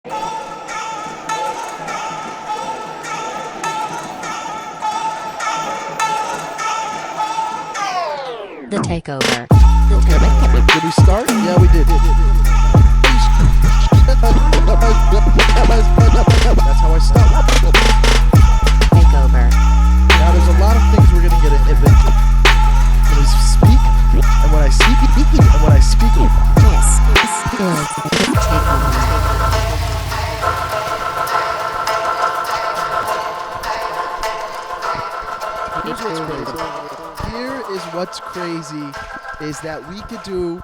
The Takeover. Okay. Did we start? Yeah, we did. That's how I start. Takeover. Now, there's a lot of things we're going to get into. When I speak, and when I speak, and when I speak. This is the Takeover. Here is what's crazy is that we could do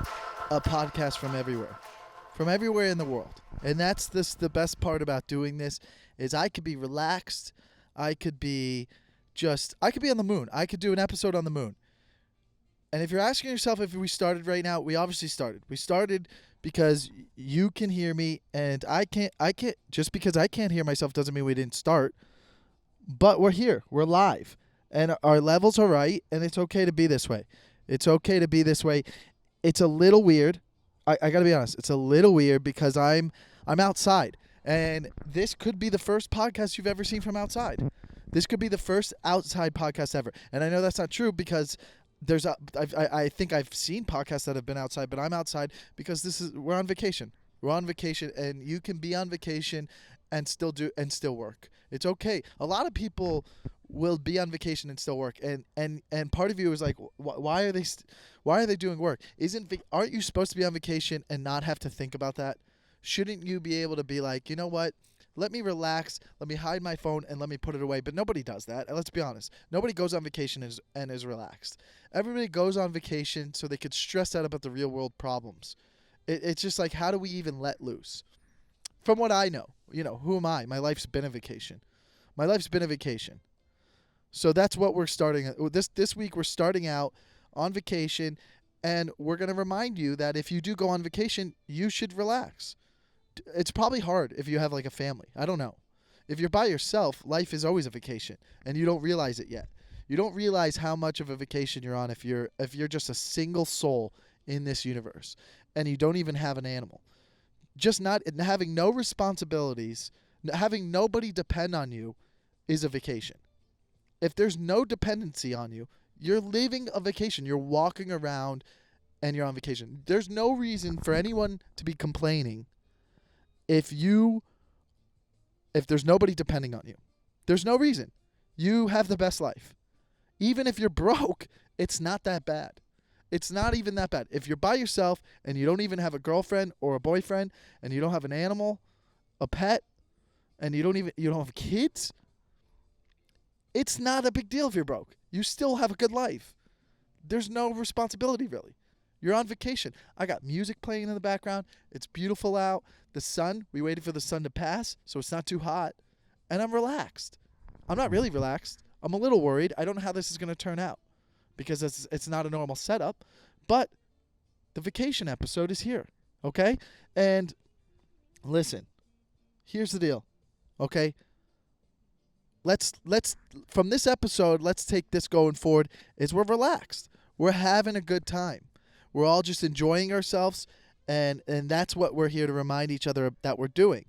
a podcast from everywhere in the world. And that's the best part about doing this is I could be relaxed. I could be on the moon. I could do an episode on the moon. And if you're asking yourself if we started right now, we obviously started. We started because you can hear me and I can't just because I can't hear myself doesn't mean we didn't start. But we're here. We're live. And our levels are right, and it's okay to be this way. It's okay to be this way. It's a little weird. I got to be honest. It's a little weird because I'm outside. And this could be the first podcast you've ever seen from outside. This could be the first outside podcast ever. And I know that's not true because I think I've seen podcasts that have been outside, but I'm outside because we're on vacation. We're on vacation, and you can be on vacation and still work. It's okay. A lot of people will be on vacation and still work, and part of you is like, why are they doing work? Aren't you supposed to be on vacation and not have to think about that? Shouldn't you be able to be like, you know what? Let me relax. Let me hide my phone and let me put it away. But nobody does that. And let's be honest. Nobody goes on vacation and is relaxed. Everybody goes on vacation so they could stress out about the real world problems. It's just like, how do we even let loose? From what I know, who am I? My life's been a vacation. So that's what we're starting. This week we're starting out on vacation, and we're going to remind you that if you do go on vacation, you should relax. It's probably hard if you have like a family. I don't know. If you're by yourself, life is always a vacation, and you don't realize it yet. You don't realize how much of a vacation you're on if you're just a single soul in this universe, and you don't even have an animal. Just not having no responsibilities, having nobody depend on you is a vacation. If there's no dependency on you, you're living a vacation. You're walking around and you're on vacation. There's no reason for anyone to be complaining if there's nobody depending on you. There's no reason. You have the best life. Even if you're broke, it's not that bad. It's not even that bad. If you're by yourself and you don't even have a girlfriend or a boyfriend and you don't have an animal, a pet, and you don't have kids, it's not a big deal if you're broke. You still have a good life. There's no responsibility really. You're on vacation. I got music playing in the background. It's beautiful out. The sun, we waited for the sun to pass so it's not too hot. And I'm relaxed. I'm not really relaxed. I'm a little worried. I don't know how this is going to turn out because it's not a normal setup. But the vacation episode is here, okay? And listen, here's the deal, okay? Let's from this episode, let's take this going forward is we're relaxed. We're having a good time. We're all just enjoying ourselves, and that's what we're here to remind each other that we're doing.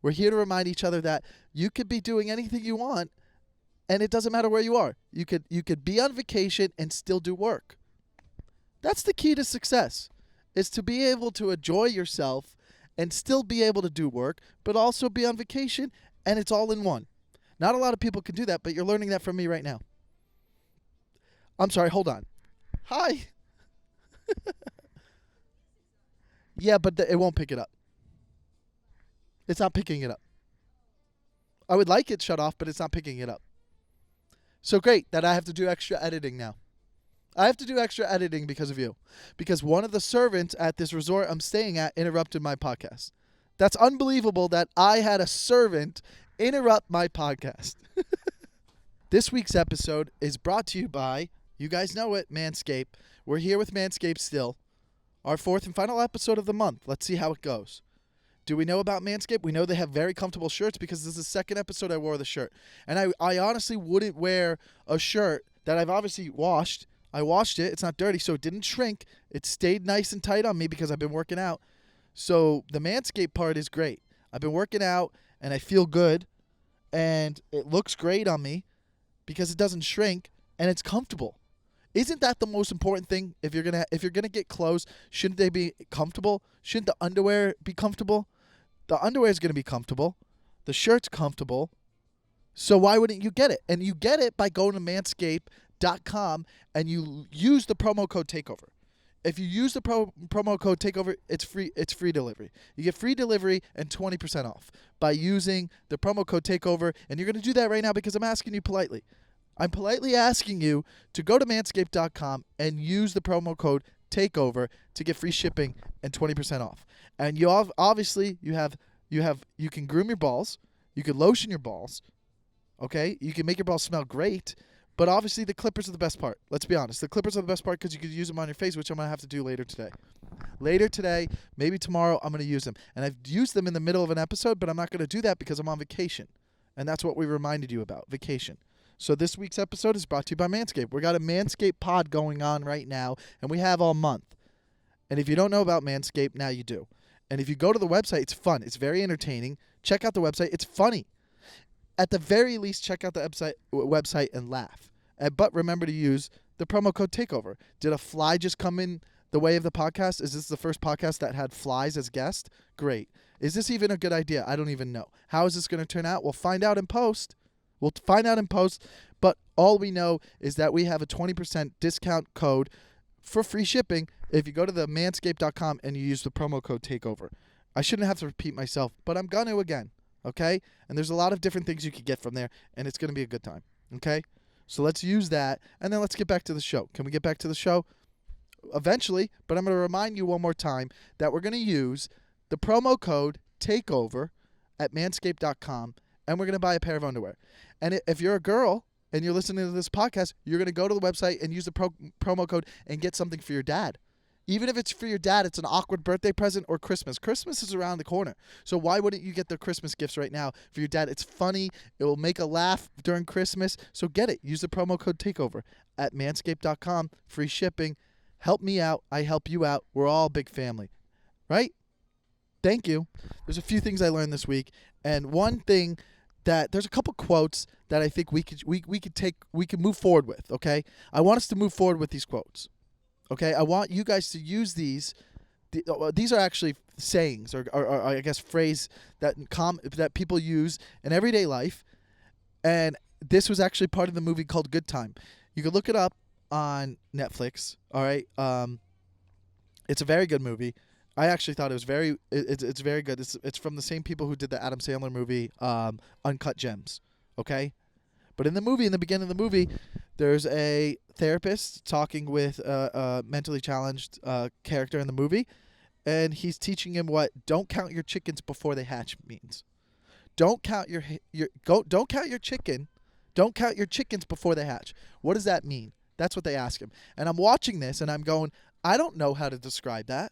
We're here to remind each other that you could be doing anything you want, and it doesn't matter where you are. You could be on vacation and still do work. That's the key to success, is to be able to enjoy yourself and still be able to do work, but also be on vacation, and it's all in one. Not a lot of people can do that, but you're learning that from me right now. I'm sorry, hold on. Hi. Yeah, but it won't pick it up. It's not picking it up. I would like it shut off, but it's not picking it up. So great that I have to do extra editing now. I have to do extra editing because of you. Because one of the servants at this resort I'm staying at interrupted my podcast. That's unbelievable that I had a servant interrupt my podcast. This week's episode is brought to you by, you guys know it, Manscape. We're here with Manscape still. Our fourth and final episode of the month. Let's see how it goes. Do we know about Manscaped? We know they have very comfortable shirts because this is the second episode I wore the shirt. And I honestly wouldn't wear a shirt that I've obviously washed. I washed it. It's not dirty, so it didn't shrink. It stayed nice and tight on me because I've been working out. So the Manscaped part is great. I've been working out, and I feel good, and it looks great on me because it doesn't shrink, and it's comfortable. Isn't that the most important thing? If you're gonna get clothes, shouldn't they be comfortable? Shouldn't the underwear be comfortable? The underwear is gonna be comfortable. The shirt's comfortable. So why wouldn't you get it? And you get it by going to Manscape.com and you use the promo code Takeover. If you use the promo code Takeover, it's free. It's free delivery. You get free delivery and 20% off by using the promo code Takeover. And you're gonna do that right now because I'm asking you politely. I'm politely asking you to go to Manscape.com and use the promo code Takeover to get free shipping and 20% off. And you obviously you can groom your balls, you can lotion your balls, okay? You can make your balls smell great, but obviously the clippers are the best part. Let's be honest. The clippers are the best part because you could use them on your face, which I'm going to have to do later today. Later today, maybe tomorrow, I'm going to use them. And I've used them in the middle of an episode, but I'm not going to do that because I'm on vacation. And that's what we reminded you about, vacation. So this week's episode is brought to you by Manscaped. We got a Manscaped pod going on right now, and we have all month. And if you don't know about Manscaped, now you do. And if you go to the website, it's fun. It's very entertaining. Check out the website. It's funny. At the very least, check out the website and laugh. But remember to use the promo code Takeover. Did a fly just come in the way of the podcast? Is this the first podcast that had flies as guests? Great. Is this even a good idea? I don't even know. How is this going to turn out? We'll find out in post. But all we know is that we have a 20% discount code for free shipping if you go to the manscape.com and you use the promo code Takeover. I shouldn't have to repeat myself, but I'm going to again, okay? And there's a lot of different things you could get from there, and it's going to be a good time, okay? So let's use that, and then let's get back to the show. Can we get back to the show? Eventually, but I'm going to remind you one more time that we're going to use the promo code Takeover at manscape.com, and we're going to buy a pair of underwear. And if you're a girl and you're listening to this podcast, you're going to go to the website and use the promo code and get something for your dad. Even if it's for your dad, it's an awkward birthday present or Christmas. Christmas is around the corner. So why wouldn't you get the Christmas gifts right now for your dad? It's funny. It will make a laugh during Christmas. So get it. Use the promo code Takeover at manscape.com. Free shipping. Help me out. I help you out. We're all a big family. Right? Thank you. There's a few things I learned this week. And one thing that there's a couple quotes that I think we could move forward with, okay? I want us to move forward with these quotes. Okay? I want you guys to use these. These are actually sayings or I guess phrase that people use in everyday life. And this was actually part of the movie called Good Time. You can look it up on Netflix, all right? It's a very good movie. I actually thought it was it's very good. It's from the same people who did the Adam Sandler movie, Uncut Gems, okay? But in the beginning of the movie, there's a therapist talking with a mentally challenged character in the movie, and he's teaching him what "don't count your chickens before they hatch" means. Don't count your chickens before they hatch. What does that mean? That's what they ask him. And I'm watching this, and I'm going, I don't know how to describe that.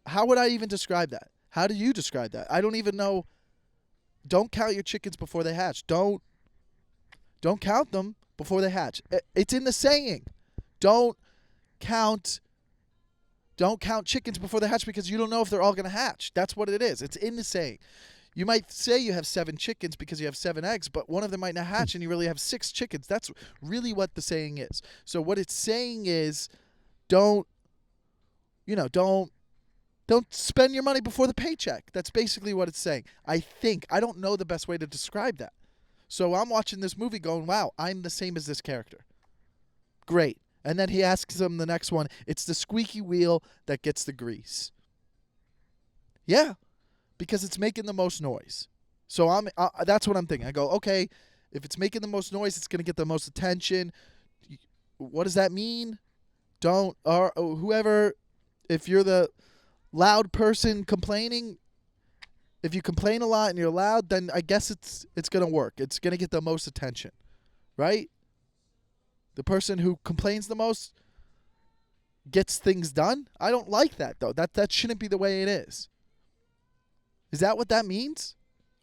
How would I even describe that? How do you describe that? I don't even know. Don't count your chickens before they hatch. Don't count them before they hatch. It's in the saying. Don't count chickens before they hatch because you don't know if they're all going to hatch. That's what it is. It's in the saying. You might say you have 7 chickens because you have 7 eggs, but one of them might not hatch and you really have 6 chickens. That's really what the saying is. So what it's saying is don't spend your money before the paycheck. That's basically what it's saying. I don't know the best way to describe that. So I'm watching this movie going, wow, I'm the same as this character. Great. And then he asks him the next one, it's the squeaky wheel that gets the grease. Yeah, because it's making the most noise. So that's what I'm thinking. I go, okay, if it's making the most noise, it's going to get the most attention. What does that mean? If you're the loud person complaining, if you complain a lot and you're loud, then I guess it's going to work. It's going to get the most attention, right? The person who complains the most gets things done. I don't like that, though. That shouldn't be the way it is. Is that what that means?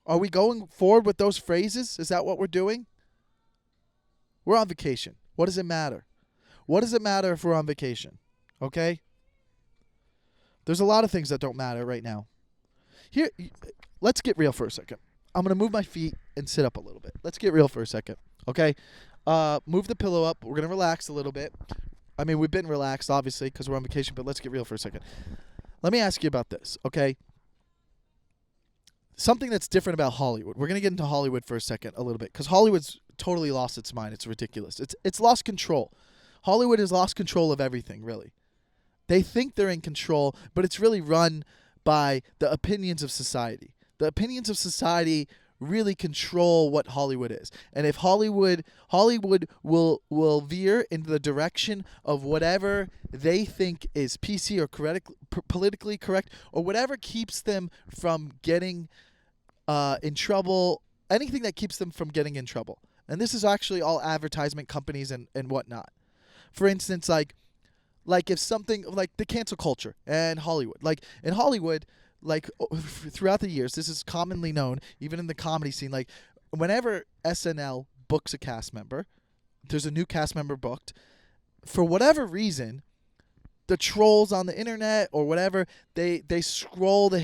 Are we going forward with those phrases? Is that what we're doing? We're on vacation. What does it matter? What does it matter if we're on vacation? Okay? There's a lot of things that don't matter right now. Here, let's get real for a second. I'm going to move my feet and sit up a little bit. Let's get real for a second, okay? Move the pillow up. We're going to relax a little bit. I mean, we've been relaxed, obviously, because we're on vacation, but let's get real for a second. Let me ask you about this, okay? Something that's different about Hollywood. We're going to get into Hollywood for a second, a little bit, because Hollywood's totally lost its mind. It's ridiculous. It's lost control. Hollywood has lost control of everything, really. They think they're in control, but it's really run by the opinions of society. The opinions of society really control what Hollywood is. And if Hollywood will veer into the direction of whatever they think is PC or politically correct, or whatever keeps them from getting in trouble, anything that keeps them from getting in trouble. And this is actually all advertisement companies and whatnot. For instance, like if something like the cancel culture and Hollywood, like in Hollywood, like throughout the years, this is commonly known, even in the comedy scene, like whenever SNL books a cast member, there's a new cast member booked, for whatever reason, the trolls on the internet or whatever, they scroll they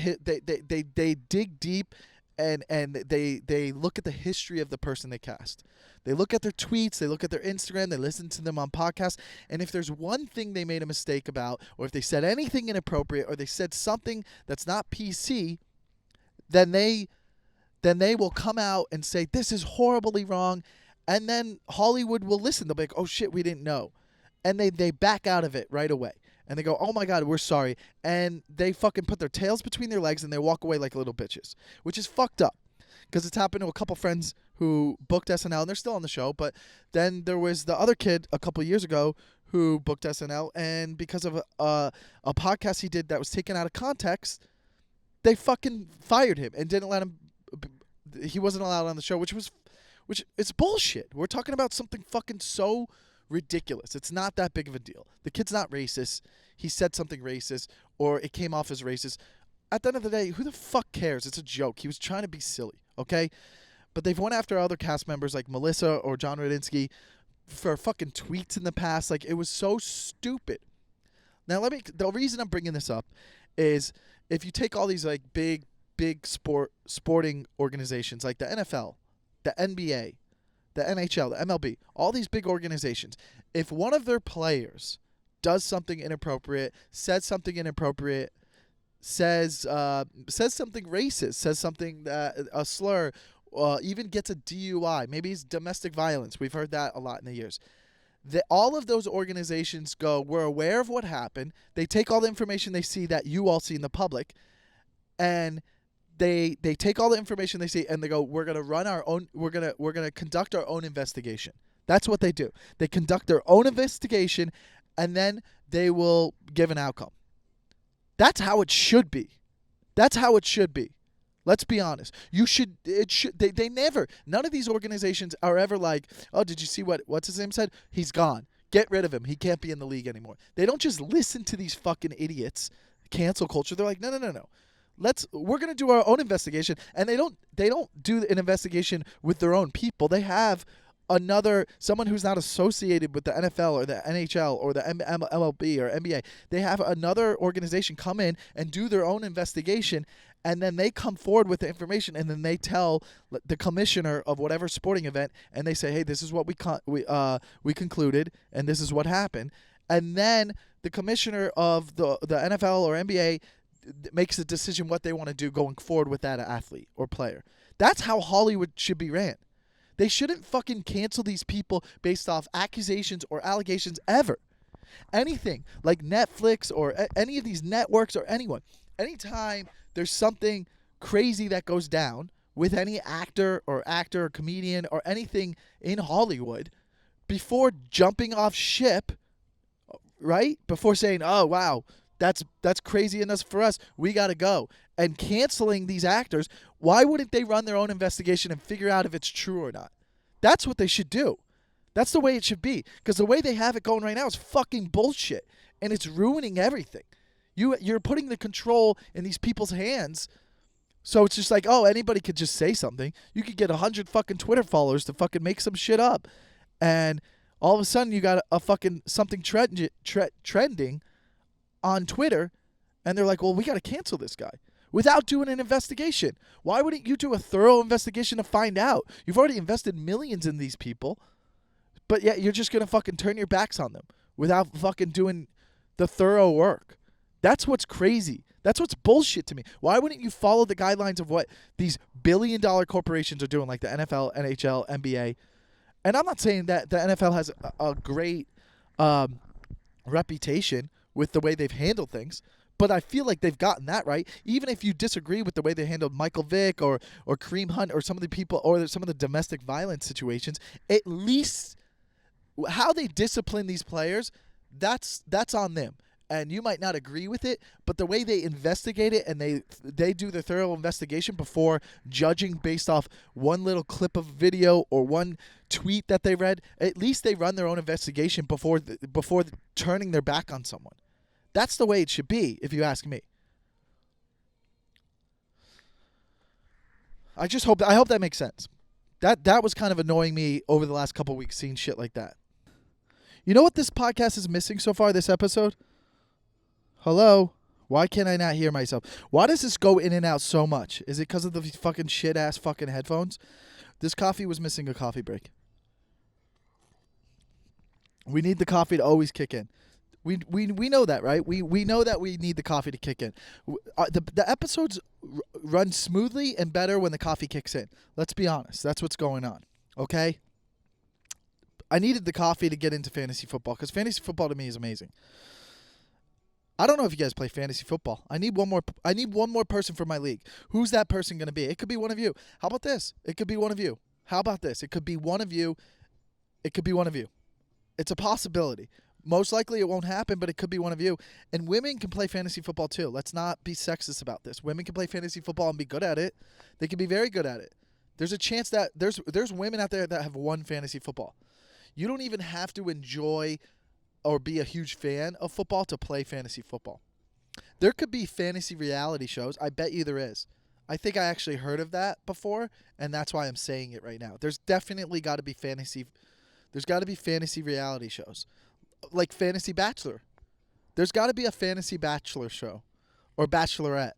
dig deep and they look at the history of the person they cast. They look at their tweets, they look at their Instagram, they listen to them on podcasts, and if there's one thing they made a mistake about, or if they said anything inappropriate, or they said something that's not PC, then they will come out and say, this is horribly wrong, and then Hollywood will listen. They'll be like, oh shit, we didn't know. And they back out of it right away. And they go, oh my God, we're sorry. And they fucking put their tails between their legs and they walk away like little bitches, which is fucked up. Because it's happened to a couple friends who booked SNL, and they're still on the show. But then there was the other kid a couple years ago who booked SNL, and because of a podcast he did that was taken out of context, they fucking fired him and didn't let him. He wasn't allowed on the show, which is bullshit. We're talking about something fucking so ridiculous. It's not that big of a deal. The kid's not racist. He said something racist, or it came off as racist. At the end of the day, who the fuck cares? It's a joke. He was trying to be silly, okay? But they've went after other cast members like Melissa or John Radinsky for fucking tweets in the past. Like, it was so stupid. Now, the reason I'm bringing this up is if you take all these like big sporting organizations like the NFL, the NBA, the NHL, the MLB, all these big organizations, if one of their players does something inappropriate, says something inappropriate, says something racist, says something a slur, even gets a DUI, maybe it's domestic violence. We've heard that a lot in the years. All of those organizations go, we're aware of what happened. They take all the information they see that you all see in the public, and they take all the information they see and they go, we're gonna conduct our own investigation. That's what they do. They conduct their own investigation, and then they will give an outcome. That's how it should be. That's how it should be. Let's be honest. They never, none of these organizations are ever like, oh, did you see what's his name said? He's gone. Get rid of him. He can't be in the league anymore. They don't just listen to these fucking idiots, cancel culture. They're like, no. We're going to do our own investigation. And they don't do an investigation with their own people. They have someone who's not associated with the NFL or the NHL or the MLB or NBA. They have another organization come in and do their own investigation, and then they come forward with the information, and then they tell the commissioner of whatever sporting event, and they say, hey, this is what we concluded, and this is what happened. And then the commissioner of the NFL or NBA makes a decision what they want to do going forward with that athlete or player. That's how Hollywood should be ran. They shouldn't fucking cancel these people based off accusations or allegations ever. Anything like Netflix or any of these networks or anyone. Anytime there's something crazy that goes down with any actor or comedian or anything in Hollywood, before jumping off ship, right? Before saying, oh, wow, that's crazy enough for us, we got to go, and canceling these actors, why wouldn't they run their own investigation and figure out if it's true or not? That's what they should do. That's the way it should be, because the way they have it going right now is fucking bullshit, and it's ruining everything. You're putting the control in these people's hands, so it's just like, oh, anybody could just say something. You could get 100 fucking Twitter followers to fucking make some shit up, and all of a sudden you got a fucking something trending on Twitter, and they're like, well, we got to cancel this guy. without doing an investigation? Why wouldn't you do a thorough investigation to find out? You've already invested millions in these people, but yet you're just going to fucking turn your backs on them without fucking doing the thorough work. That's what's crazy. That's what's bullshit to me. Why wouldn't you follow the guidelines of what these billion-dollar corporations are doing, like the NFL, NHL, NBA? And I'm not saying that the NFL has a great reputation with the way they've handled things, but I feel like they've gotten that right. Even if you disagree with the way they handled Michael Vick or Kareem Hunt or some of the people or some of the domestic violence situations, at least how they discipline these players, that's on them. And you might not agree with it, but the way they investigate it and they do the thorough investigation before judging based off one little clip of video or one tweet that they read, at least they run their own investigation before turning their back on someone. That's the way it should be, if you ask me. I hope that makes sense. That was kind of annoying me over the last couple weeks, seeing shit like that. You know what this podcast is missing so far, this episode? Hello? Why can't I not hear myself? Why does this go in and out so much? Is it because of the fucking shit-ass fucking headphones? This coffee was missing a coffee break. We need the coffee to always kick in. We know that, right? We know that we need the coffee to kick in. The episodes run smoothly and better when the coffee kicks in. Let's be honest. That's what's going on. Okay? I needed the coffee to get into fantasy football because fantasy football to me is amazing. I don't know if you guys play fantasy football. I need one more person for my league. Who's that person going to be? It could be one of you. How about this? It could be one of you. How about this? It could be one of you. It could be one of you. It's a possibility. Most likely it won't happen, but it could be one of you. And women can play fantasy football too. Let's not be sexist about this. Women can play fantasy football and be good at it. They can be very good at it. There's a chance that there's women out there that have won fantasy football. You don't even have to enjoy or be a huge fan of football to play fantasy football. There could be fantasy reality shows. I bet you there is. I think I actually heard of that before, and that's why I'm saying it right now. There's definitely got to be fantasy reality shows. Like Fantasy Bachelor. There's got to be a Fantasy Bachelor show or Bachelorette.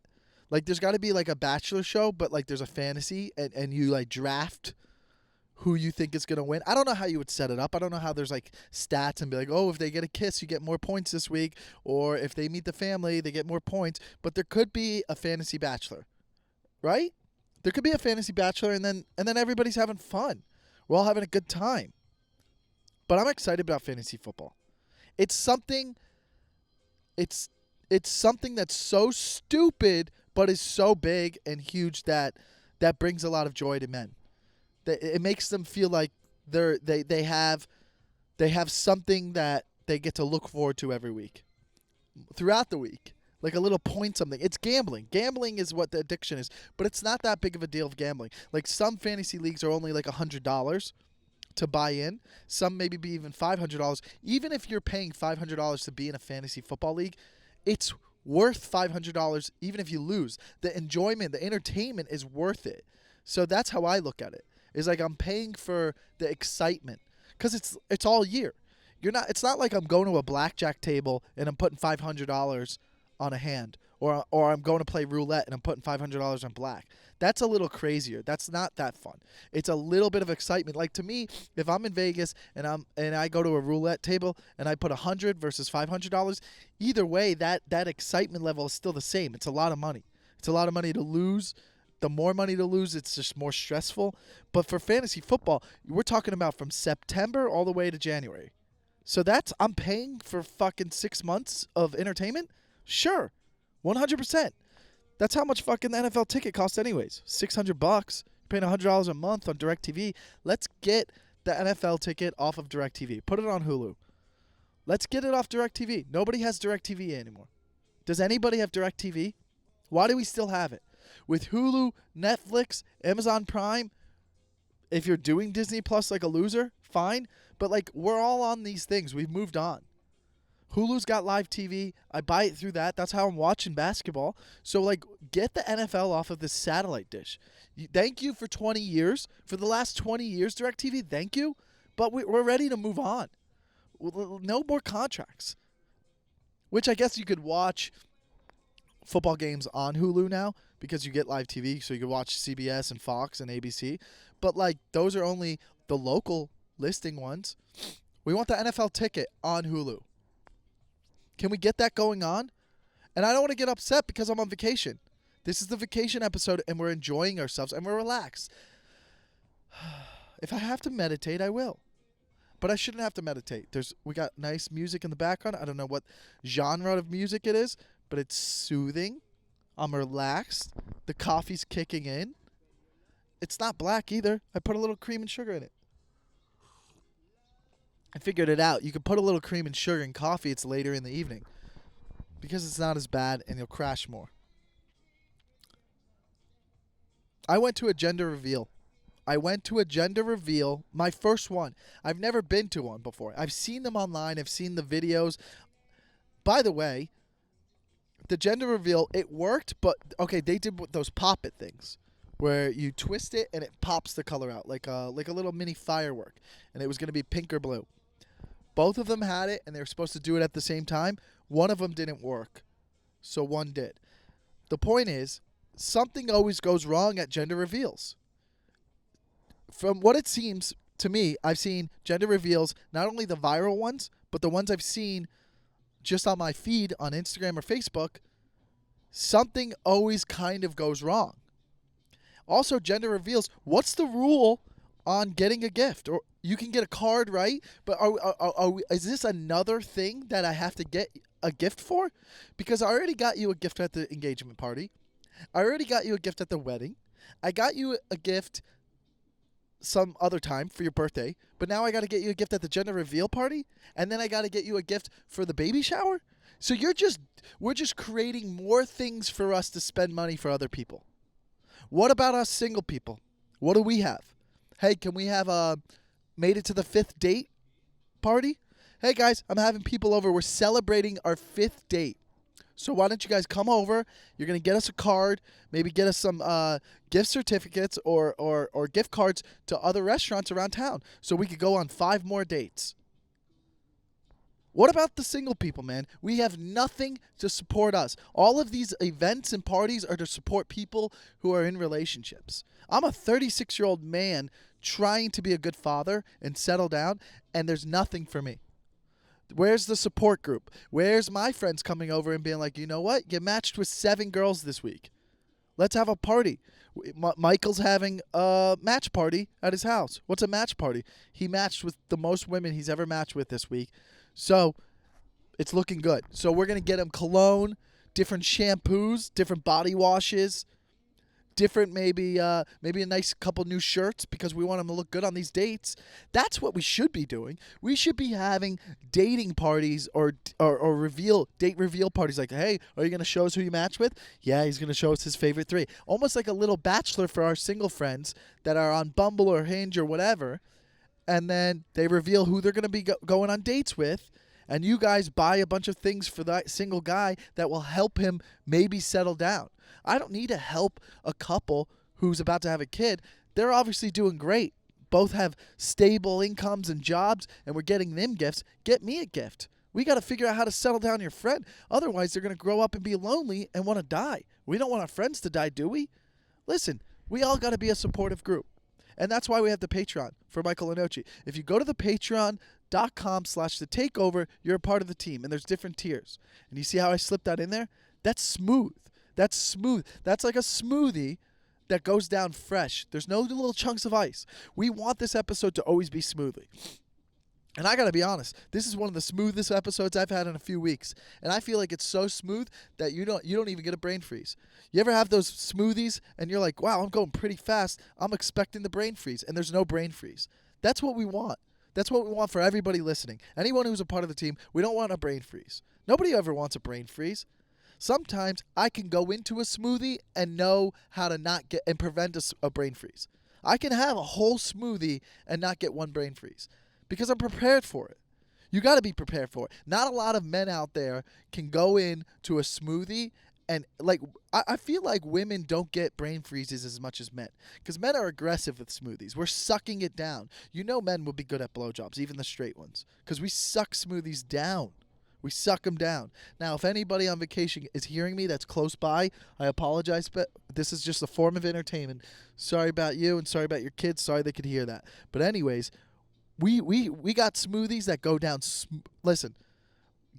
Like there's got to be like a Bachelor show, but like there's a fantasy and you like draft who you think is going to win. I don't know how you would set it up. I don't know how there's like stats and be like, oh, if they get a kiss, you get more points this week. Or if they meet the family, they get more points. But there could be a Fantasy Bachelor, right? There could be a Fantasy Bachelor and then everybody's having fun. We're all having a good time. But I'm excited about fantasy football. It's something that's so stupid but is so big and huge that brings a lot of joy to men. It makes them feel like they have something that they get to look forward to every week. Throughout the week. Like a little point something. It's gambling. Gambling is what the addiction is. But it's not that big of a deal of gambling. Like some fantasy leagues are only like $100 to buy in. Some maybe be even $500. Even if you're paying $500 to be in a fantasy football league, it's worth $500 even if you lose. The enjoyment, the entertainment is worth it. So that's how I look at it. Is like I'm paying for the excitement because it's all year. It's not like I'm going to a blackjack table and I'm putting $500 on a hand or I'm going to play roulette and I'm putting $500 on black. That's a little crazier. That's not that fun. It's a little bit of excitement. Like to me, if I'm in Vegas and I go to a roulette table and I put $100 versus $500, either way that excitement level is still the same. It's a lot of money. It's a lot of money to lose. The more money to lose, it's just more stressful. But for fantasy football, we're talking about from September all the way to January. So I'm paying for fucking 6 months of entertainment? Sure. 100%. That's how much fucking the NFL ticket costs anyways. $600. Paying $100 a month on DirecTV. Let's get the NFL ticket off of DirecTV. Put it on Hulu. Let's get it off DirecTV. Nobody has DirecTV anymore. Does anybody have DirecTV? Why do we still have it? With Hulu, Netflix, Amazon Prime, if you're doing Disney Plus like a loser, fine. But like we're all on these things. We've moved on. Hulu's got live TV. I buy it through that. That's how I'm watching basketball. So like get the NFL off of this satellite dish. Thank you for 20 years. For the last 20 years, DirecTV, thank you. But we're ready to move on. No more contracts. Which I guess you could watch football games on Hulu now because you get live TV, so you can watch CBS and Fox and ABC. But, like, those are only the local listing ones. We want the NFL ticket on Hulu. Can we get that going on? And I don't want to get upset because I'm on vacation. This is the vacation episode, and we're enjoying ourselves, and we're relaxed. If I have to meditate, I will. But I shouldn't have to meditate. We got nice music in the background. I don't know what genre of music it is, but it's soothing. I'm relaxed. The coffee's kicking in. It's not black either. I put a little cream and sugar in it. I figured it out. You can put a little cream and sugar in coffee. It's later in the evening because it's not as bad and you'll crash more. I went to a gender reveal. My first one. I've never been to one before. I've seen them online. I've seen the videos. By the way, the gender reveal, it worked, but, okay, they did those pop-it things where you twist it and it pops the color out like a little mini firework, and it was going to be pink or blue. Both of them had it, and they were supposed to do it at the same time. One of them didn't work, so one did. The point is, something always goes wrong at gender reveals. From what it seems to me, I've seen gender reveals, not only the viral ones, but the ones I've seen just on my feed on Instagram or Facebook, something always kind of goes wrong. Also, gender reveals, what's the rule on getting a gift? Or you can get a card, right? But is this another thing that I have to get a gift for? Because I already got you a gift at the engagement party. I already got you a gift at the wedding. I got you a gift some other time for your birthday, but now I got to get you a gift at the gender reveal party, and then I got to get you a gift for the baby shower. So we're just creating more things for us to spend money for other people. What about us single people? What do we have? Hey, can we have made it to the 5th date party? Hey guys, I'm having people over. We're celebrating our 5th date. So why don't you guys come over? You're going to get us a card, maybe get us some gift certificates or gift cards to other restaurants around town so we could go on 5 more dates. What about the single people, man? We have nothing to support us. All of these events and parties are to support people who are in relationships. I'm a 36-year-old man trying to be a good father and settle down, and there's nothing for me. Where's the support group? Where's my friends coming over and being like, you know what? You matched with 7 girls this week. Let's have a party. Michael's having a match party at his house. What's a match party? He matched with the most women he's ever matched with this week. So it's looking good. So we're going to get him cologne, different shampoos, different body washes, different maybe a nice couple new shirts because we want him to look good on these dates. That's what we should be doing. We should be having dating parties or date reveal parties like, hey, are you going to show us who you match with? Yeah, he's going to show us his favorite 3. Almost like a little bachelor for our single friends that are on Bumble or Hinge or whatever. And then they reveal who they're going to be going on dates with. And you guys buy a bunch of things for that single guy that will help him maybe settle down. I don't need to help a couple who's about to have a kid. They're obviously doing great. Both have stable incomes and jobs, and we're getting them gifts. Get me a gift. We got to figure out how to settle down your friend. Otherwise, they're going to grow up and be lonely and want to die. We don't want our friends to die, do we? Listen, we all got to be a supportive group. And that's why we have the Patreon for Michael Lenoci. If you go to the patreon.com/thetakeover, you're a part of the team. And there's different tiers. And you see how I slipped that in there? That's smooth. That's smooth. That's like a smoothie that goes down fresh. There's no little chunks of ice. We want this episode to always be smoothly. And I got to be honest, this is one of the smoothest episodes I've had in a few weeks. And I feel like it's so smooth that you don't even get a brain freeze. You ever have those smoothies and you're like, wow, I'm going pretty fast. I'm expecting the brain freeze. And there's no brain freeze. That's what we want. That's what we want for everybody listening. Anyone who's a part of the team, we don't want a brain freeze. Nobody ever wants a brain freeze. Sometimes I can go into a smoothie and know how to not get and prevent a brain freeze. I can have a whole smoothie and not get one brain freeze. Because I'm prepared for it. You got to be prepared for it. Not a lot of men out there can go into a smoothie and, like, I feel like women don't get brain freezes as much as men. Because men are aggressive with smoothies. We're sucking it down. You know men will be good at blowjobs, even the straight ones. Because we suck smoothies down. We suck them down. Now, if anybody on vacation is hearing me that's close by, I apologize, but this is just a form of entertainment. Sorry about you and sorry about your kids. Sorry they could hear that. But anyways, we got smoothies that go down. Listen,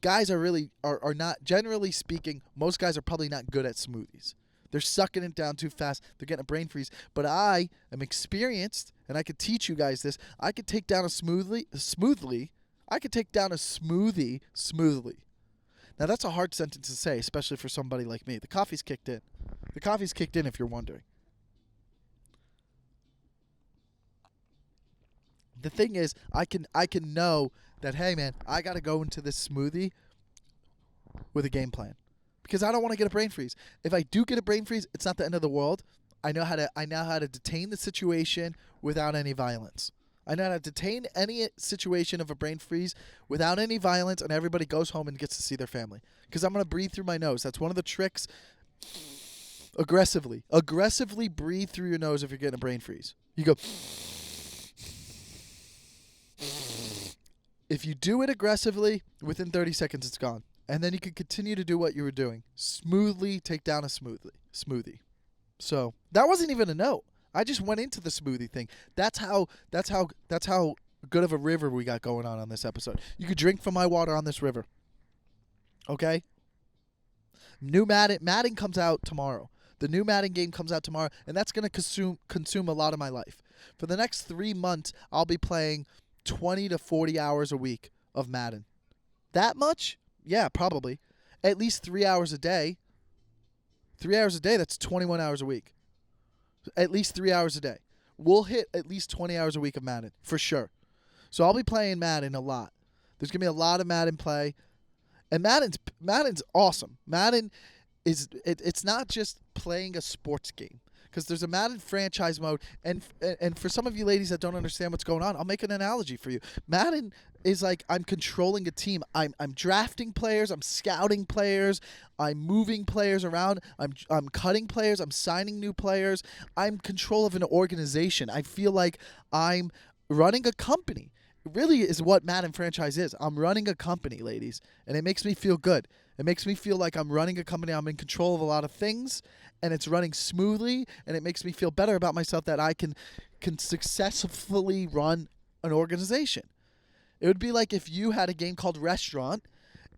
guys are not, generally speaking, most guys are probably not good at smoothies. They're sucking it down too fast. They're getting a brain freeze. But I am experienced, and I could teach you guys this. I could take down a smoothie smoothly. Now, that's a hard sentence to say, especially for somebody like me. The coffee's kicked in. The coffee's kicked in, if you're wondering. The thing is, I can know that, hey, man, I got to go into this smoothie with a game plan. Because I don't want to get a brain freeze. If I do get a brain freeze, it's not the end of the world. I know how to detain the situation without any violence. I know how to detain any situation of a brain freeze without any violence, and everybody goes home and gets to see their family. Because I'm going to breathe through my nose. That's one of the tricks. Aggressively breathe through your nose if you're getting a brain freeze. You go. If you do it aggressively, within 30 seconds it's gone. And then you can continue to do what you were doing. Smoothly take down a smoothie. So that wasn't even a note. I just went into the smoothie thing. That's how good of a river we got going on this episode. You could drink from my water on this river. Okay? New Madden comes out tomorrow. The new Madden game comes out tomorrow, and that's going to consume a lot of my life. For the next 3 months, I'll be playing 20 to 40 hours a week of Madden. That much? Yeah, probably. At least 3 hours a day. 3 hours a day, that's 21 hours a week. At least 3 hours a day. We'll hit at least 20 hours a week of Madden, for sure. So I'll be playing Madden a lot. There's going to be a lot of Madden play. And Madden's awesome. Madden it's not just playing a sports game. Because there's a Madden franchise mode, and for some of you ladies that don't understand what's going on, I'll make an analogy for you. Madden is like I'm controlling a team. I'm drafting players, I'm scouting players, I'm moving players around, I'm cutting players, I'm signing new players. I'm control of an organization. I feel like I'm running a company. It really is what Madden franchise is. I'm running a company, ladies, and it makes me feel good. It makes me feel like I'm running a company. I'm in control of a lot of things, and it's running smoothly, and it makes me feel better about myself that I can successfully run an organization. It would be like if you had a game called Restaurant,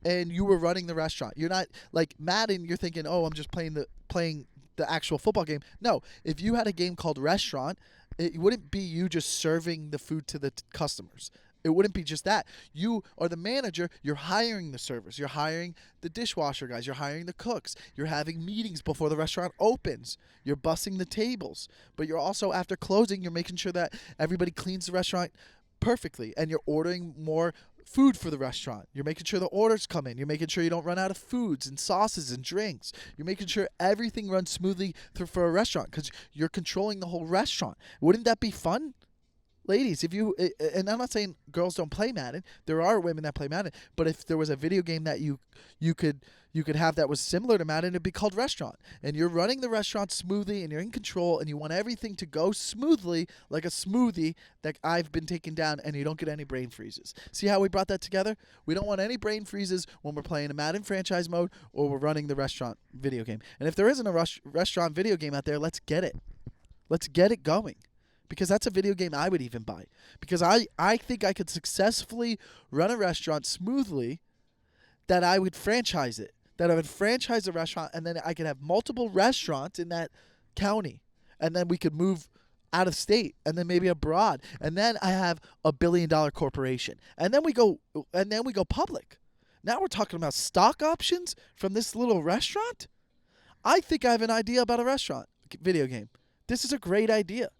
and you were running the restaurant. You're not like Madden. You're thinking, oh, I'm just playing the actual football game. No, if you had a game called Restaurant, it wouldn't be you just serving the food to the customers. It wouldn't be just that. You are the manager. You're hiring the servers. You're hiring the dishwasher guys. You're hiring the cooks. You're having meetings before the restaurant opens. You're bussing the tables. But you're also, after closing, you're making sure that everybody cleans the restaurant perfectly. And you're ordering more food for the restaurant. You're making sure the orders come in. You're making sure you don't run out of foods and sauces and drinks. You're making sure everything runs smoothly for a restaurant because you're controlling the whole restaurant. Wouldn't that be fun? Ladies, if you, and I'm not saying girls don't play Madden. There are women that play Madden. But if there was a video game that you could have that was similar to Madden, it'd be called Restaurant. And you're running the restaurant smoothly, and you're in control, and you want everything to go smoothly like a smoothie that I've been taken down, and you don't get any brain freezes. See how we brought that together? We don't want any brain freezes when we're playing a Madden franchise mode or we're running the restaurant video game. And if there isn't a restaurant video game out there, let's get it. Let's get it going. Because that's a video game I would even buy. Because I think I could successfully run a restaurant smoothly that I would franchise it. That I would franchise a restaurant, and then I could have multiple restaurants in that county. And then we could move out of state, and then maybe abroad. And then I have a $1 billion corporation. And then we go public. Now we're talking about stock options from this little restaurant? I think I have an idea about a restaurant video game. This is a great idea.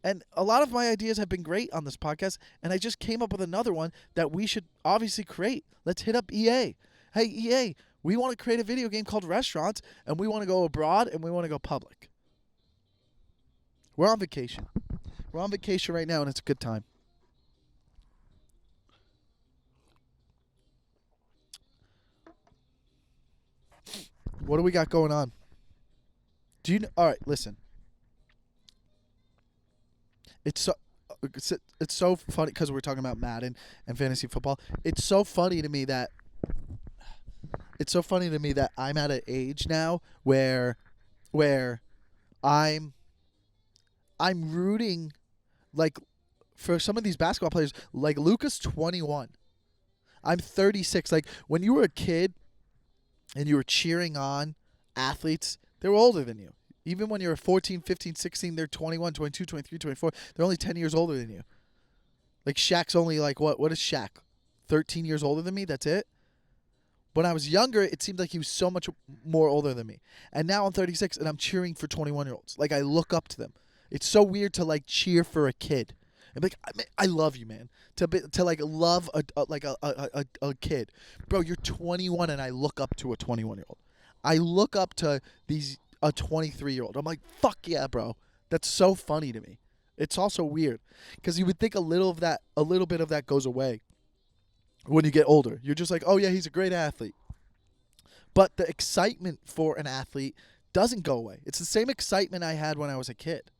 And a lot of my ideas have been great on this podcast, and I just came up with another one that we should obviously create. Let's hit up EA. Hey, EA, we want to create a video game called Restaurants, and we want to go abroad, and we want to go public. We're on vacation. We're on vacation right now, and it's a good time. What do we got going on? All right, listen. It's so funny because we're talking about Madden and fantasy football. It's so funny to me that it's so funny to me that I'm at an age now where I'm rooting like for some of these basketball players. Like Luka's 21. I'm 36. Like when you were a kid and you were cheering on athletes, they were older than you. Even when you were 14, 15, 16, they're 21, 22, 23, 24. They're only 10 years older than you. Like Shaq's only like what is Shaq? 13 years older than me? That's it? When I was younger, it seemed like he was so much more older than me. And now I'm 36 and I'm cheering for 21-year-olds. Like I look up to them. It's so weird to like cheer for a kid. And be like, I love you, man. To like love a kid. Bro, you're 21 and I look up to a 21-year-old. I look up to a 23-year-old. I'm like, fuck yeah, bro. That's so funny to me. It's also weird because you would think a little bit of that goes away when you get older. You're just like, oh yeah, he's a great athlete. But the excitement for an athlete doesn't go away. It's the same excitement I had when I was a kid.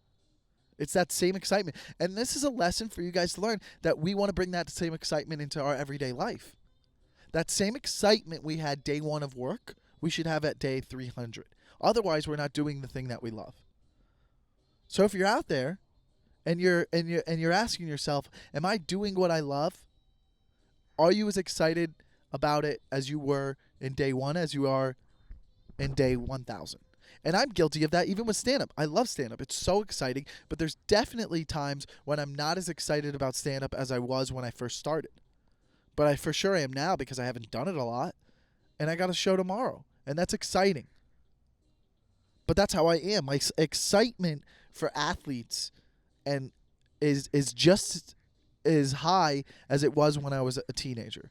It's that same excitement. And this is a lesson for you guys to learn, that we want to bring that same excitement into our everyday life. That same excitement we had day 1 of work, we should have at day 300. Otherwise, we're not doing the thing that we love. So if you're out there and you're asking yourself, am I doing what I love? Are you as excited about it as you were in day 1 as you are in day 1000? And I'm guilty of that even with stand-up. I love stand-up. It's so exciting, but there's definitely times when I'm not as excited about stand-up as I was when I first started. But I for sure am now because I haven't done it a lot, and I got a show tomorrow, and that's exciting. But that's how I am. My excitement for athletes and is just as high as it was when I was a teenager.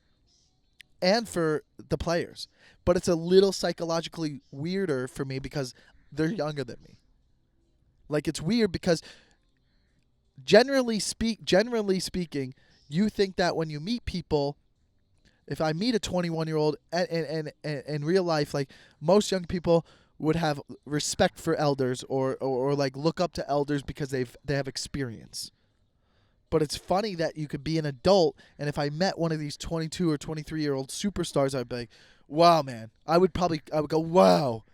And for the players. But it's a little psychologically weirder for me because they're younger than me. Like, it's weird because generally speaking, you think that when you meet people, if I meet a 21-year-old and in real life, like most young people would have respect for elders or like look up to elders because they have experience. But it's funny that you could be an adult, and if I met one of these 22 or 23-year-old superstars, I'd be like, wow, man. I would go, wow,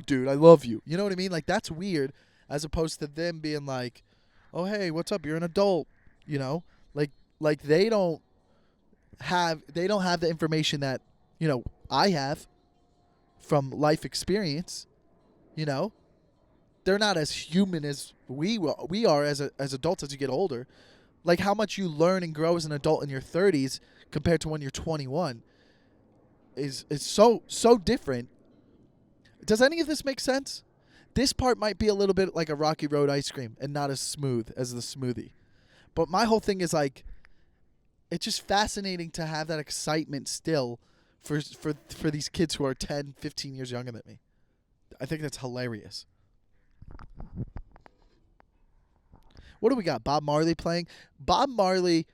dude, I love you. You know what I mean? Like, that's weird, as opposed to them being like, oh, hey, what's up? You're an adult, you know? Like they don't have the information that, you know, I have from life experience, you know? They're not as human as we are as adults as you get older. Like how much you learn and grow as an adult in your 30s compared to when you're 21 is so different. Does any of this make sense? This part might be a little bit like a Rocky Road ice cream and not as smooth as the smoothie. But my whole thing is like, it's just fascinating to have that excitement still for these kids who are 10, 15 years younger than me. I think that's hilarious. What do we got? Bob Marley playing? Bob Marley.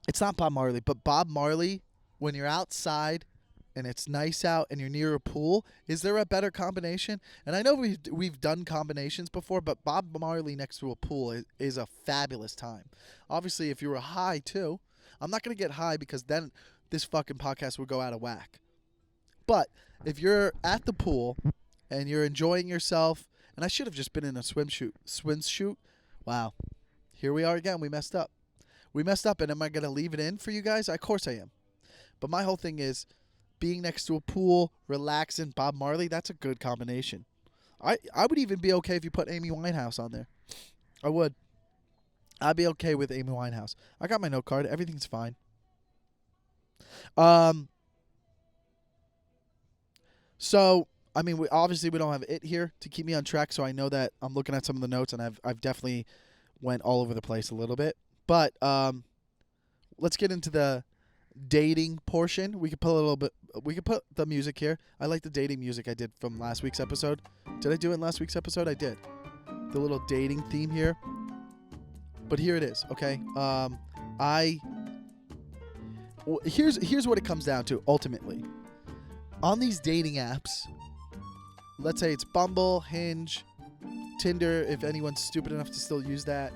It's not Bob Marley, but Bob Marley, when you're outside and it's nice out and you're near a pool, is there a better combination? And I know we've done combinations before, but Bob Marley next to a pool is a fabulous time. Obviously, if you were high too. I'm not going to get high because then this fucking podcast would go out of whack. But if you're at the pool and you're enjoying yourself, and I should have just been in a swimsuit. Wow. Here we are again. We messed up. And am I going to leave it in for you guys? Of course I am. But my whole thing is being next to a pool, relaxing, Bob Marley, that's a good combination. I would even be okay if you put Amy Winehouse on there. I would. I'd be okay with Amy Winehouse. I got my note card. Everything's fine. So, I mean, we don't have it here to keep me on track, so I know that I'm looking at some of the notes, and I've definitely went all over the place a little bit. But let's get into the dating portion. We could put the music here. I like the dating music I did from last week's episode. Did I do it in last week's episode? I did. The little dating theme here. But here it is, okay? Here's what it comes down to ultimately. On these dating apps, let's say it's Bumble, Hinge, Tinder, if anyone's stupid enough to still use that,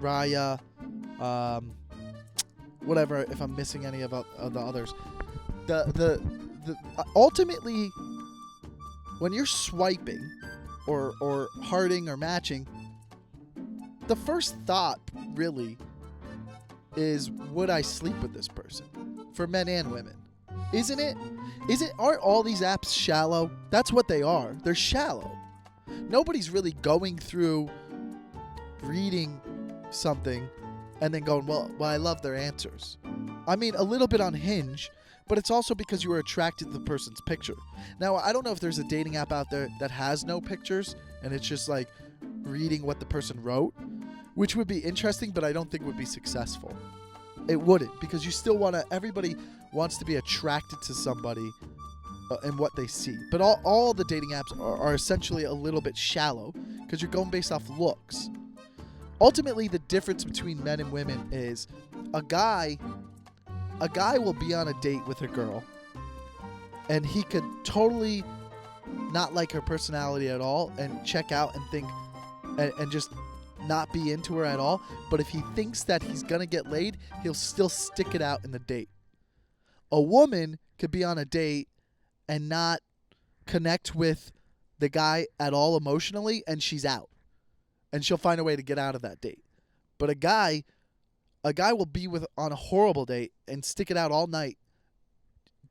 Raya, whatever if I'm missing any of the others. The ultimately, when you're swiping or hearting or matching, the first thought really is, would I sleep with this person? For men and women. Isn't it? Aren't all these apps shallow? That's what they are. They're shallow. Nobody's really going through reading something and then going, well, I love their answers. I mean, a little bit on Hinge, but it's also because you were attracted to the person's picture. Now, I don't know if there's a dating app out there that has no pictures and it's just like reading what the person wrote, which would be interesting, but I don't think would be successful. It wouldn't, because you still everybody wants to be attracted to somebody and what they see. But all the dating apps are essentially a little bit shallow because you're going based off looks. Ultimately, the difference between men and women is a guy will be on a date with a girl and he could totally not like her personality at all and check out and think and just not be into her at all. But if he thinks that he's going to get laid, he'll still stick it out in the date. A woman could be on a date and not connect with the guy at all emotionally, and she's out. And she'll find a way to get out of that date. But a guy will be on a horrible date and stick it out all night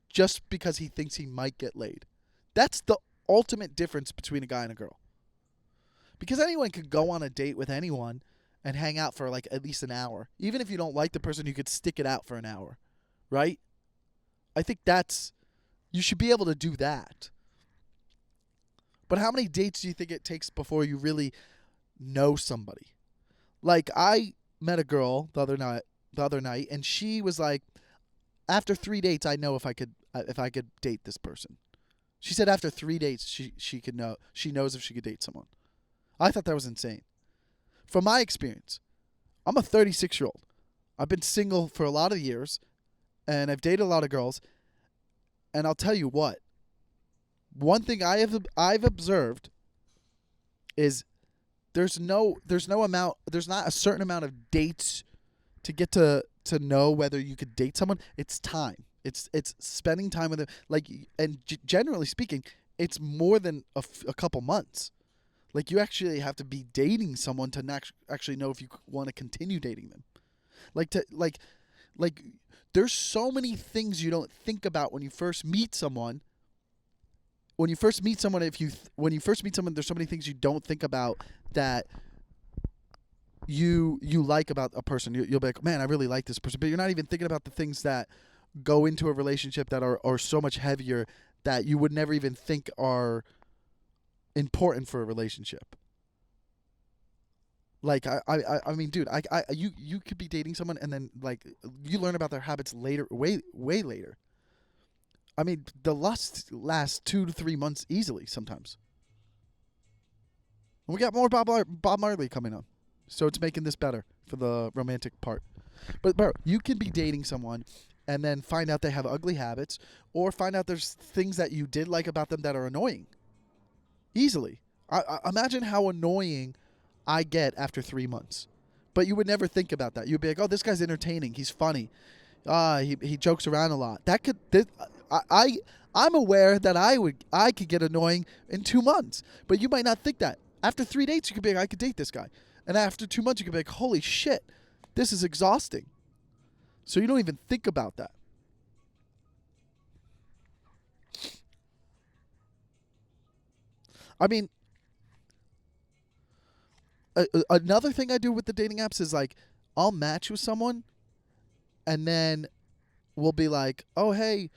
just because he thinks he might get laid. That's the ultimate difference between a guy and a girl. Because anyone could go on a date with anyone and hang out for like at least an hour. Even if you don't like the person, you could stick it out for an hour. Right? I think you should be able to do that. But how many dates do you think it takes before you really know somebody? Like, I met a girl the other night, and she was like, after 3 dates, I know if I could date this person. She said after 3 dates, she could know. She knows if she could date someone. I thought that was insane. From my experience, I'm a 36-year-old. I've been single for a lot of years, and I've dated a lot of girls. And I'll tell you what. One thing I've observed is there's not a certain amount of dates to get to know whether you could date someone. It's time. It's spending time with them. Like, and generally speaking, it's more than a couple months. Like, you actually have to be dating someone to actually know if you want to continue dating them. Like there's so many things you don't think about when you first meet someone. When you first meet someone, there's so many things you don't think about that you like about a person. You'll be like, man, I really like this person. But you're not even thinking about the things that go into a relationship that are so much heavier that you would never even think are important for a relationship. Like, I mean, dude, you could be dating someone and then, like, you learn about their habits later, way later. I mean, the lust lasts 2 to 3 months easily sometimes. And we got more Bob Marley coming up, so it's making this better for the romantic part. But, bro, you can be dating someone and then find out they have ugly habits, or find out there's things that you did like about them that are annoying. Easily. I imagine how annoying I get after 3 months. But you would never think about that. You'd be like, oh, this guy's entertaining. He's funny. He jokes around a lot. I'm aware that I could get annoying in 2 months. But you might not think that. After 3 dates, you could be like, I could date this guy. And after 2 months, you could be like, holy shit, this is exhausting. So you don't even think about that. I mean, another thing I do with the dating apps is, like, I'll match with someone, and then we'll be like, oh, hey,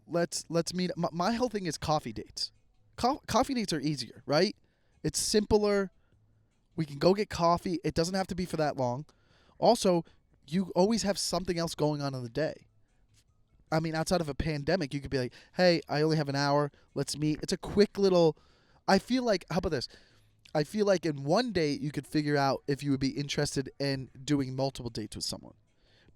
let's meet. My whole thing is coffee dates. Coffee dates are easier, right? It's simpler. We can go get coffee. It doesn't have to be for that long. Also, you always have something else going on in the day. I mean, outside of a pandemic, you could be like, hey, I only have an hour. Let's meet. It's a quick little... I feel like... How about this? I feel like in one date, you could figure out if you would be interested in doing multiple dates with someone.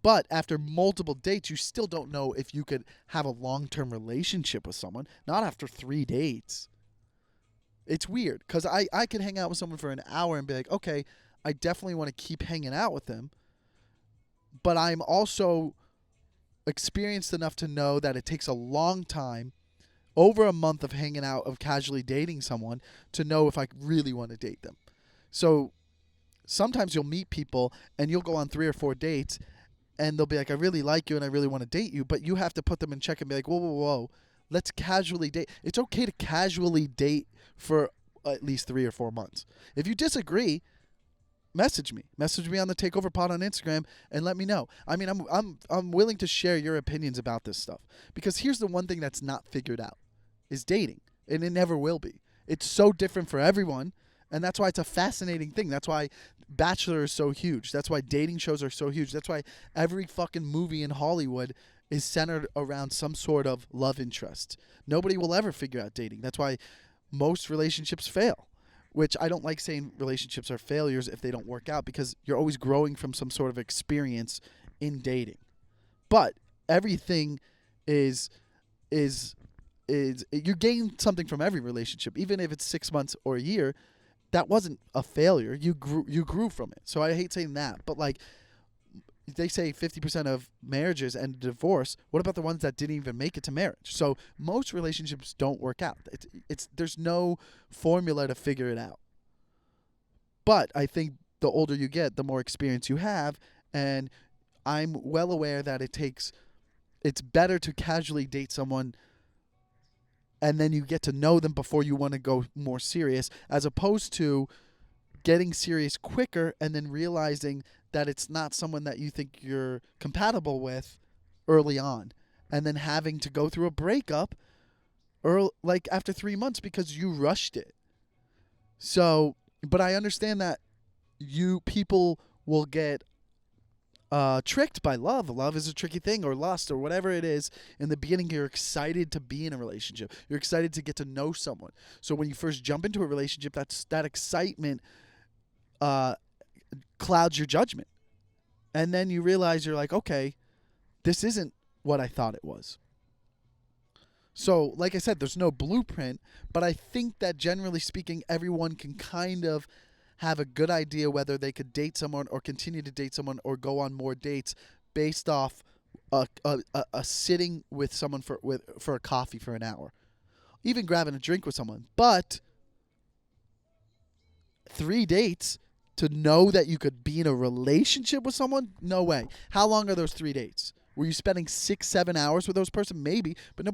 But after multiple dates, you still don't know if you could have a long-term relationship with someone. Not after 3 dates. It's weird, because I could hang out with someone for an hour and be like, okay, I definitely want to keep hanging out with them. but I'm also experienced enough to know that it takes a long time, over a month of hanging out, of casually dating someone, to know if I really want to date them. So sometimes you'll meet people and you'll go on 3 or 4 dates and they'll be like, I really like you and I really want to date you, but you have to put them in check and be like, whoa, whoa, whoa, let's casually date. It's okay to casually date for at least 3 or 4 months. If you disagree, message me on the Takeover pod on Instagram and let me know. I mean, I'm willing to share your opinions about this stuff, because here's the one thing that's not figured out is dating, and it never will be. It's so different for everyone, and that's why it's a fascinating thing. That's why Bachelor is so huge. That's why dating shows are so huge. That's why every fucking movie in Hollywood is centered around some sort of love interest. Nobody will ever figure out dating. That's why most relationships fail. Which I don't like saying relationships are failures if they don't work out, because you're always growing from some sort of experience in dating. But everything is you gain something from every relationship, even if it's 6 months or a year. That wasn't a failure. You grew from it. So I hate saying that, but like they say 50% of marriages end in divorce. What about the ones that didn't even make it to marriage? So most relationships don't work out. There's no formula to figure it out. But I think the older you get, the more experience you have, and I'm well aware that it's better to casually date someone and then you get to know them before you want to go more serious, as opposed to getting serious quicker and then realizing that it's not someone that you think you're compatible with early on, and then having to go through a breakup like after 3 months because you rushed it. So, but I understand that people will get tricked by love. Love is a tricky thing, or lust, or whatever it is. In the beginning, you're excited to be in a relationship. You're excited to get to know someone. So when you first jump into a relationship, that excitement clouds your judgment. And then you realize you're like, okay, this isn't what I thought it was. So, like I said, there's no blueprint, but I think that generally speaking, everyone can kind of have a good idea whether they could date someone or continue to date someone or go on more dates based off a sitting with someone for a coffee for an hour, even grabbing a drink with someone. But 3 dates to know that you could be in a relationship with someone? No way. How long are those 3 dates? Were you spending 6-7 hours with those person? Maybe, but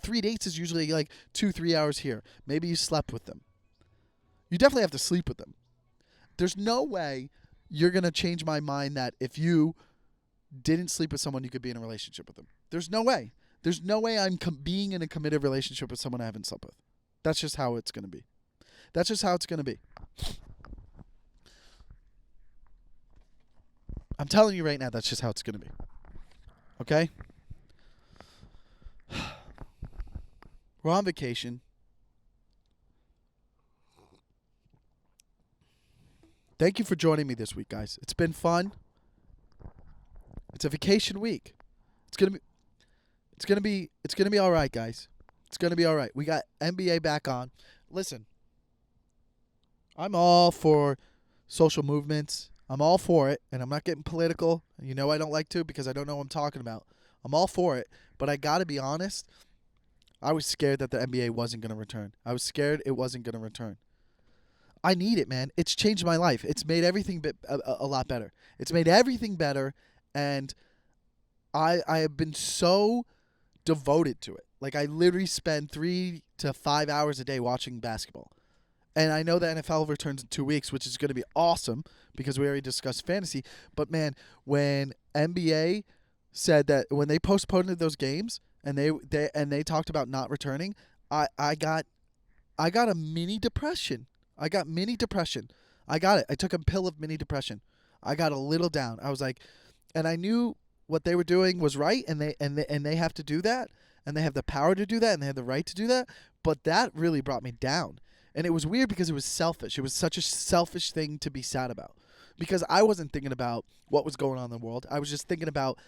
3 dates is usually like 2-3 hours here. Maybe you slept with them. You definitely have to sleep with them. There's no way you're going to change my mind that if you didn't sleep with someone, you could be in a relationship with them. There's no way. There's no way I'm being in a committed relationship with someone I haven't slept with. That's just how it's going to be. That's just how it's going to be. I'm telling you right now, that's just how it's going to be. Okay? We're on vacation. Thank you for joining me this week, guys. It's been fun. It's a vacation week. It's gonna be all right, guys. It's gonna be all right. We got NBA back on. Listen, I'm all for social movements. I'm all for it, and I'm not getting political. You know I don't like to, because I don't know what I'm talking about. I'm all for it, but I gotta be honest. I was scared that the NBA wasn't gonna return. I was scared it wasn't gonna return. I need it, man. It's changed my life. It's made everything a lot better. It's made everything better, and I have been so devoted to it. Like, I literally spend 3 to 5 hours a day watching basketball. And I know the NFL returns in 2 weeks, which is going to be awesome because we already discussed fantasy. But, man, when NBA said that when they postponed those games and they talked about not returning, I got a mini depression. I got mini depression. I got it. I took a pill of mini depression. I got a little down. I was like, and I knew what they were doing was right, and they have to do that, and they have the power to do that, and they have the right to do that. But that really brought me down, and it was weird because it was selfish. It was such a selfish thing to be sad about, because I wasn't thinking about what was going on in the world. I was just thinking about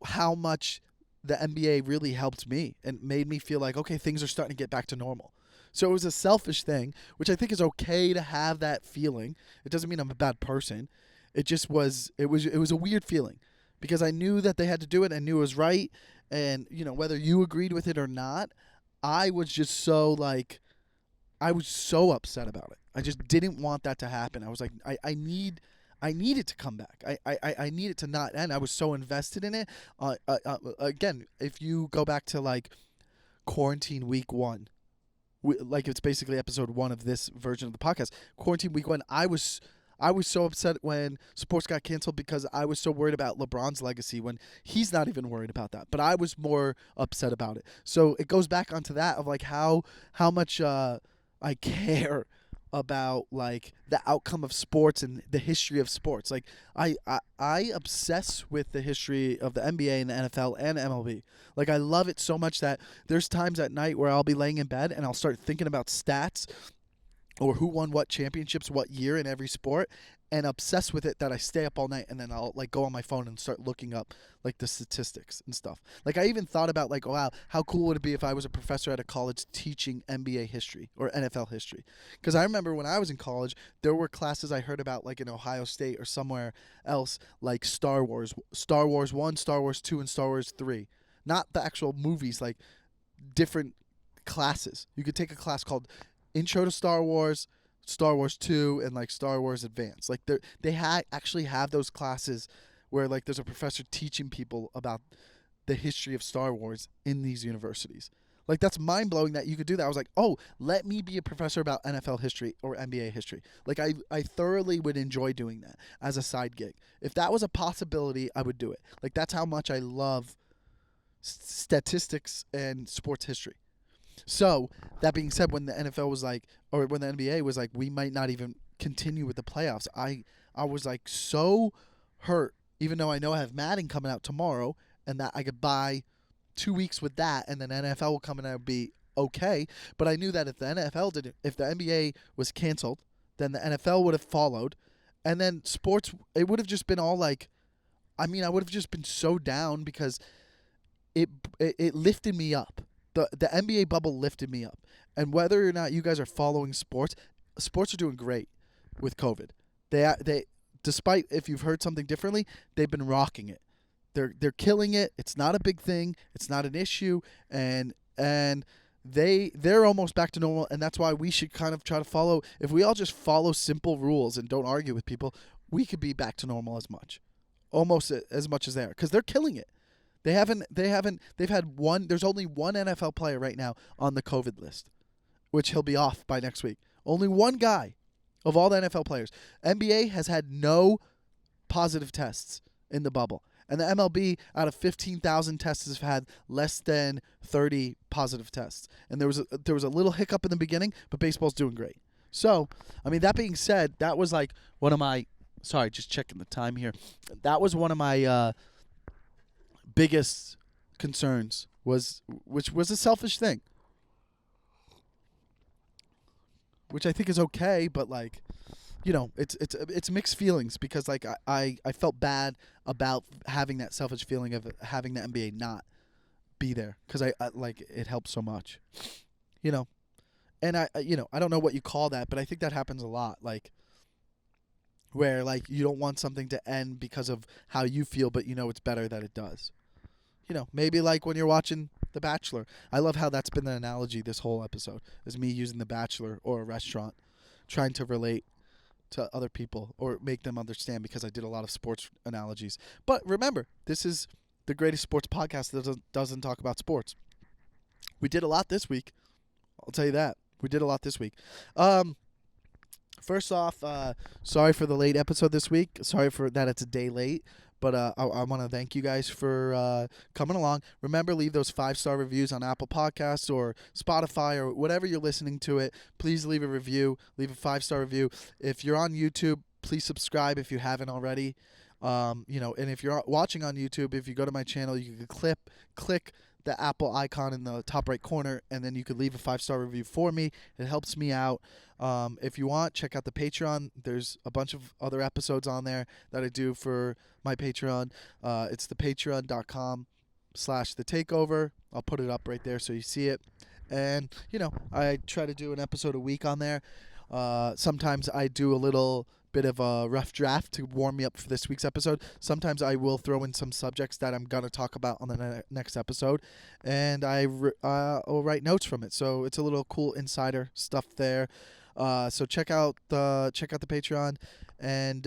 how much the NBA really helped me and made me feel like, okay, things are starting to get back to normal. So it was a selfish thing, which I think is okay to have that feeling. It doesn't mean I'm a bad person. It just was. It was a weird feeling because I knew that they had to do it. I knew it was right, and whether you agreed with it or not, I was just so like, I was so upset about it. I just didn't want that to happen. I was like, I need it to come back. I need it to not end. I was so invested in it. Again, if you go back to like quarantine week 1, like it's basically episode 1 of this version of the podcast. Quarantine week 1, I was so upset when sports got canceled because I was so worried about LeBron's legacy when he's not even worried about that. But I was more upset about it. So it goes back onto that of like how much I care about like the outcome of sports and the history of sports. Like I obsess with the history of the NBA and the NFL and MLB. Like I love it so much that there's times at night where I'll be laying in bed and I'll start thinking about stats or who won what championships what year in every sport, and obsessed with it that I stay up all night, and then I'll like go on my phone and start looking up like the statistics and stuff. Like I even thought about like, wow, how cool would it be if I was a professor at a college teaching NBA history or NFL history? Because I remember when I was in college, there were classes I heard about like in Ohio State or somewhere else, like Star Wars 1, Star Wars 2, and Star Wars 3. Not the actual movies, like different classes. You could take a class called Intro to Star Wars 2, and like Star Wars Advanced. Like they actually have those classes where like there's a professor teaching people about the history of Star Wars in these universities. Like that's mind blowing that you could do that. I was like, oh, let me be a professor about NFL history or NBA history. Like I thoroughly would enjoy doing that as a side gig. If that was a possibility, I would do it. Like that's how much I love statistics and sports history. So, that being said, when the NFL was like, or when the NBA was like, we might not even continue with the playoffs, I was like so hurt, even though I know I have Madden coming out tomorrow and that I could buy 2 weeks with that and then NFL will come and I'll be okay. But I knew that if the NBA was canceled, then the NFL would have followed. And then sports, it would have just been all like, I would have just been so down because it lifted me up. The NBA bubble lifted me up. And whether or not you guys are following sports are doing great with COVID. They despite if you've heard something differently, they've been rocking it. They're killing it. It's not a big thing. It's not an issue, and they're almost back to normal, and that's why we should kind of try to follow. If we all just follow simple rules and don't argue with people, we could be back to normal almost as much as they are, because they're killing it. They've had one, there's only one NFL player right now on the COVID list, which he'll be off by next week. Only one guy of all the NFL players. NBA has had no positive tests in the bubble. And the MLB, out of 15,000 tests, has had less than 30 positive tests. And there was a little hiccup in the beginning, but baseball's doing great. So, that being said, that was like one of my, sorry, just checking the time here. That was one of my biggest concerns, which was a selfish thing, which I think is okay, but like, it's mixed feelings because like I felt bad about having that selfish feeling of having the NBA not be there because I like it helps so much, and I don't know what you call that, but I think that happens a lot, like where like you don't want something to end because of how you feel, but it's better that it does. Maybe like when you're watching The Bachelor. I love how that's been the analogy this whole episode, is me using The Bachelor or a restaurant, trying to relate to other people or make them understand because I did a lot of sports analogies. But remember, this is the greatest sports podcast that doesn't talk about sports. We did a lot this week. I'll tell you that. We did a lot this week. First off, sorry for the late episode this week. Sorry for that it's a day late. But I want to thank you guys for coming along. Remember, leave those 5-star reviews on Apple Podcasts or Spotify or whatever you're listening to it. Please leave a review. Leave a 5-star review. If you're on YouTube, please subscribe if you haven't already. And if you're watching on YouTube, if you go to my channel, you can click the Apple icon in the top right corner, and then you could leave a 5-star review for me. It helps me out. If you want, check out the Patreon. There's a bunch of other episodes on there that I do for my Patreon. It's the patreon.com/thetakeover. I'll put it up right there so you see it. And, I try to do an episode a week on there. Sometimes I do a little bit of a rough draft to warm me up for this week's episode. Sometimes I will throw in some subjects that I'm going to talk about on the next episode, and I'll write notes from it. So it's a little cool insider stuff there. So check out the Patreon, and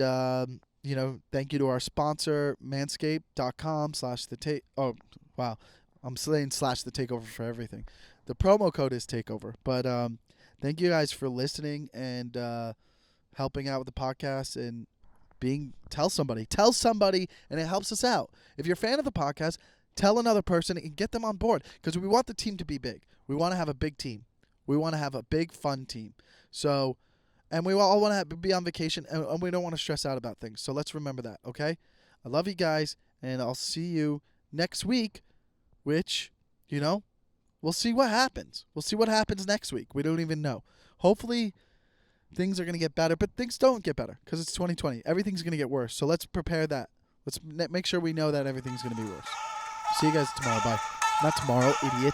thank you to our sponsor, manscape.com/the oh wow, I'm saying /the takeover for everything. The promo code is takeover, but thank you guys for listening and helping out with the podcast and tell somebody, and it helps us out. If you're a fan of the podcast, tell another person and get them on board, because we want the team to be big. We want to have a big team. We want to have a big, fun team. So, and we all want to be on vacation, and we don't want to stress out about things. So let's remember that, okay? I love you guys, and I'll see you next week, which, we'll see what happens. We'll see what happens next week. We don't even know. Hopefully, things are going to get better, but things don't get better because it's 2020. Everything's going to get worse. So let's prepare that. Let's make sure we know that everything's going to be worse. See you guys tomorrow. Bye. Not tomorrow, idiot.